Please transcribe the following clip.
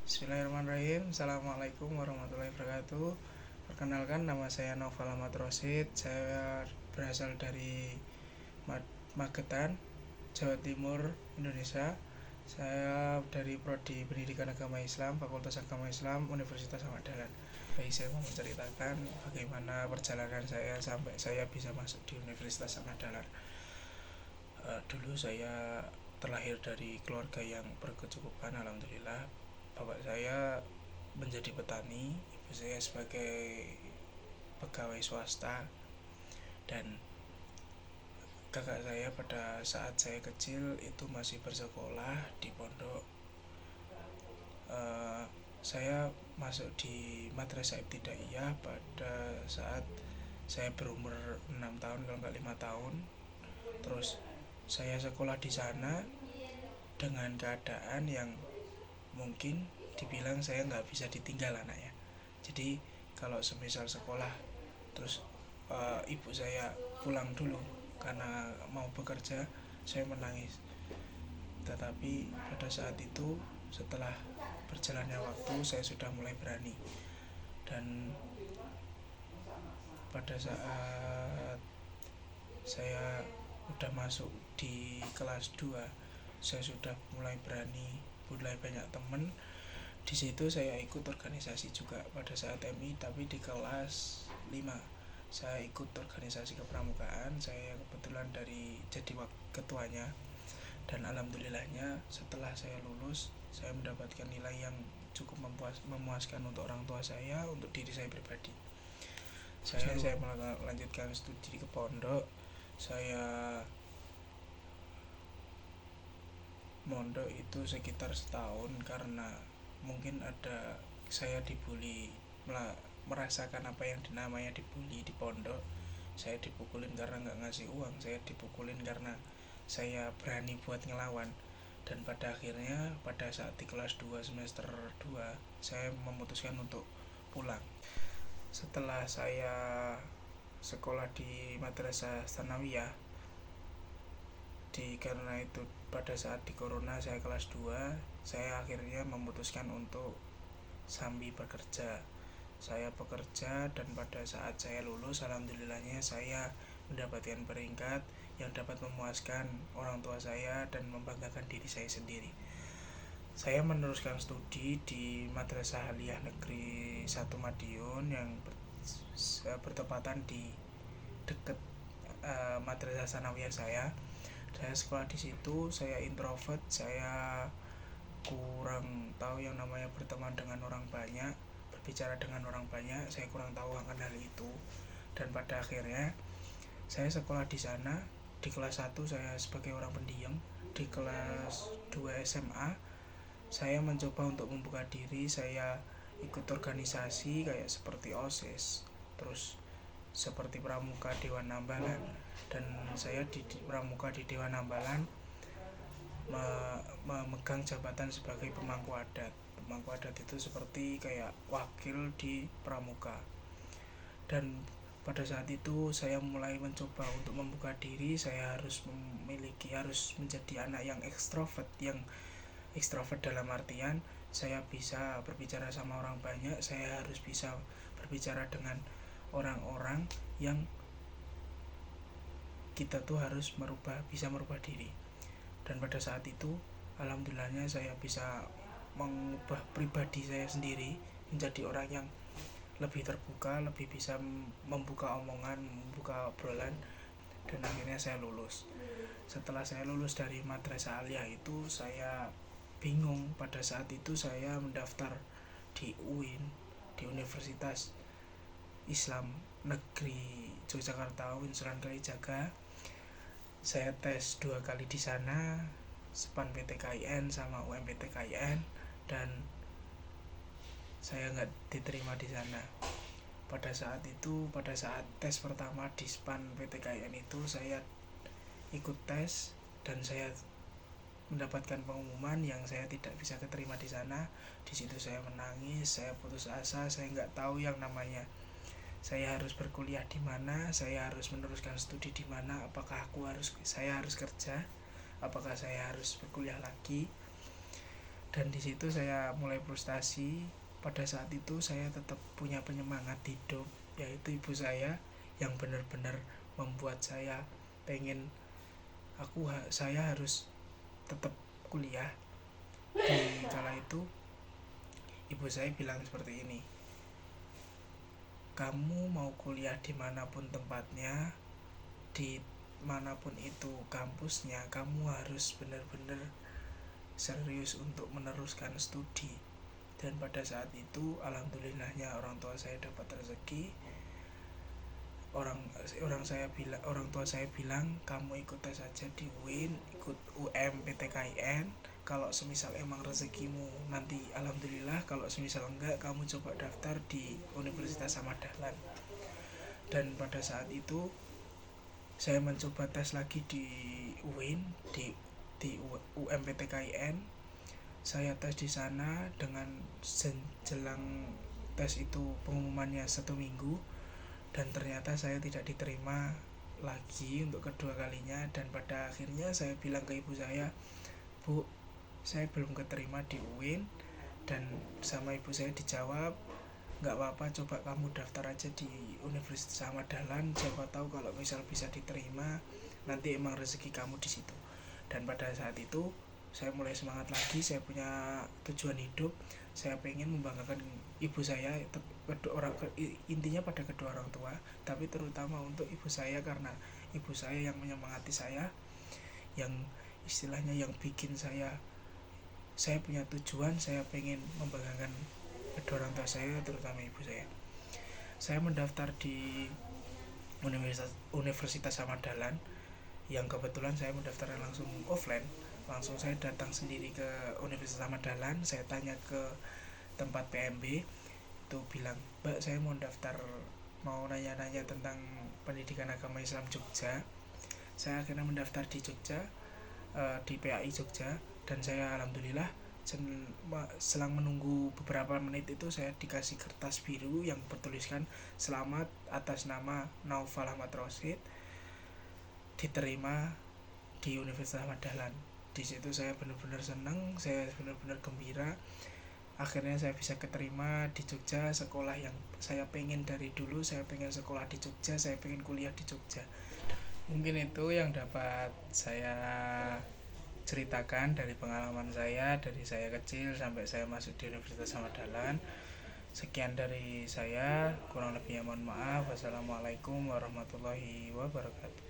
Bismillahirrahmanirrahim. Assalamualaikum warahmatullahi wabarakatuh. Perkenalkan, nama saya Noval Ahmad Rosid. Saya berasal dari Magetan, Jawa Timur, Indonesia. Saya dari Prodi Pendidikan Agama Islam, Fakultas Agama Islam, Universitas Ahmad Dahlan. Baik, saya mau menceritakan bagaimana perjalanan saya sampai saya bisa masuk di Universitas Ahmad Dahlan. Dulu saya terlahir dari keluarga yang berkecukupan, alhamdulillah. Bapak saya menjadi petani, ibu saya sebagai pegawai swasta, dan kakak saya pada saat saya kecil itu masih bersekolah di pondok. Saya masuk di Madrasah Ibtidaiyah pada saat saya berumur 6 tahun kalau nggak 5 tahun. Terus saya sekolah di sana dengan keadaan yang mungkin dibilang saya nggak bisa ditinggal anaknya. Jadi kalau semisal sekolah terus ibu saya pulang dulu karena mau bekerja, saya menangis. Tetapi pada saat itu, setelah berjalannya waktu, saya sudah mulai berani. Dan pada saat saya udah masuk di kelas 2, saya sudah mulai berani, mulai banyak teman. Di situ saya ikut organisasi juga pada saat MI, tapi di kelas 5 saya ikut organisasi kepramukaan. Saya kebetulan jadi ketuanya, dan alhamdulillahnya setelah saya lulus, saya mendapatkan nilai yang cukup memuaskan untuk orang tua saya, untuk diri saya pribadi. Saya melanjutkan studi ke pondok. Saya mondok itu sekitar setahun karena mungkin saya dibully, merasakan apa yang namanya dibully di pondok. Saya dipukulin karena nggak ngasih uang, saya dipukulin karena saya berani buat ngelawan. Dan pada akhirnya pada saat di kelas 2 semester 2, saya memutuskan untuk pulang. Setelah saya sekolah di Madrasah Tsanawiyah, karena itu pada saat di corona saya kelas 2, saya akhirnya memutuskan untuk sambil bekerja. Saya bekerja, dan pada saat saya lulus, alhamdulillahnya saya mendapatkan peringkat yang dapat memuaskan orang tua saya dan membanggakan diri saya sendiri. Saya meneruskan studi di Madrasah Aliyah Negeri 1 Madiun yang bertepatan di dekat Madrasah Tsanawiyah saya. Saya sekolah di situ, saya introvert, saya kurang tahu yang namanya berteman dengan orang banyak, berbicara dengan orang banyak, saya kurang tahu akan hal itu. Dan pada akhirnya saya sekolah di sana. Di kelas 1 saya sebagai orang pendiam, di kelas 2 SMA saya mencoba untuk membuka diri. Saya ikut organisasi kayak seperti OSIS, terus seperti Pramuka Dewan Ambalan, dan saya di Pramuka di Dewan Ambalan memegang jabatan sebagai pemangku adat. Pemangku adat itu seperti kayak wakil di Pramuka. Dan pada saat itu saya mulai mencoba untuk membuka diri. Saya harus menjadi anak yang ekstrovert. Yang ekstrovert dalam artian saya bisa berbicara sama orang banyak, saya harus bisa berbicara dengan orang-orang yang kita tuh harus bisa merubah diri. Dan pada saat itu alhamdulillahnya saya bisa mengubah pribadi saya sendiri menjadi orang yang lebih terbuka, lebih bisa membuka omongan, membuka obrolan, dan akhirnya saya lulus. Setelah saya lulus dari Madrasah Aliyah itu, saya bingung. Pada saat itu saya mendaftar di UIN, di Universitas Islam Negeri Yogyakarta, UIN Sunan Kalijaga. Saya tes 2 kali di sana, SPAN PTKIN sama UMPTKIN, dan saya nggak diterima di sana. Pada saat tes pertama di SPAN PTKIN itu, saya ikut tes dan saya mendapatkan pengumuman yang saya tidak bisa keterima di sana. Di situ saya menangis, saya putus asa, saya nggak tahu yang namanya saya harus berkuliah di mana, saya harus meneruskan studi di mana, apakah saya harus kerja, apakah saya harus berkuliah lagi. Dan di situ saya mulai frustasi. Pada saat itu saya tetap punya penyemangat hidup, yaitu ibu saya yang benar-benar membuat saya pengen saya harus tetap kuliah. Di kala itu ibu saya bilang seperti ini, kamu mau kuliah dimanapun tempatnya, di manapun itu kampusnya, kamu harus benar-benar serius untuk meneruskan studi. Dan pada saat itu alhamdulillahnya orang tua saya dapat rezeki. Orang tua saya bilang, kamu ikut tes saja di UIN, ikut UMPTKIN. Kalau semisal emang rezekimu nanti alhamdulillah, kalau semisal enggak, kamu coba daftar di Universitas Ahmad Dahlan. Dan pada saat itu saya mencoba tes lagi di UIN, di UMPTKIN. Saya tes di sana dengan jelang tes itu pengumumannya 1 minggu, dan ternyata saya tidak diterima lagi untuk kedua kalinya. Dan pada akhirnya saya bilang ke ibu saya, Bu, saya belum keterima di UIN. Dan sama ibu saya dijawab, nggak apa-apa, coba kamu daftar aja di Universitas Ahmad Dahlan, siapa tahu kalau misal bisa diterima, nanti emang rezeki kamu di situ. Dan pada saat itu saya mulai semangat lagi. Saya punya tujuan hidup, saya pengen membanggakan ibu saya, intinya pada kedua orang tua, tapi terutama untuk ibu saya, karena ibu saya yang menyemangati saya, yang istilahnya yang bikin saya punya tujuan. Saya pengen membanggakan kedua orang tua saya, terutama ibu saya. Saya mendaftar di Universitas Ahmad Dahlan, yang kebetulan saya mendaftarnya langsung offline. Langsung saya datang sendiri ke Universitas Ahmad Dahlan. Saya tanya ke tempat PMB, itu bilang, Mbak, saya mau nanya-nanya tentang pendidikan agama Islam Jogja. Saya akhirnya mendaftar di Jogja, di PAI Jogja. Dan saya alhamdulillah selang menunggu beberapa menit itu saya dikasih kertas biru yang bertuliskan selamat atas nama Naufal Ahmad Rosid, diterima di Universitas Ahmad Dahlan. Di situ saya benar-benar senang, saya benar-benar gembira. Akhirnya saya bisa keterima di Jogja, sekolah yang saya pengen dari dulu. Saya pengen sekolah di Jogja, saya pengen kuliah di Jogja. Mungkin itu yang dapat saya ceritakan dari pengalaman saya, dari saya kecil sampai saya masuk di Universitas Ahmad Dahlan. Sekian dari saya, kurang lebihnya mohon maaf. Wassalamualaikum warahmatullahi wabarakatuh.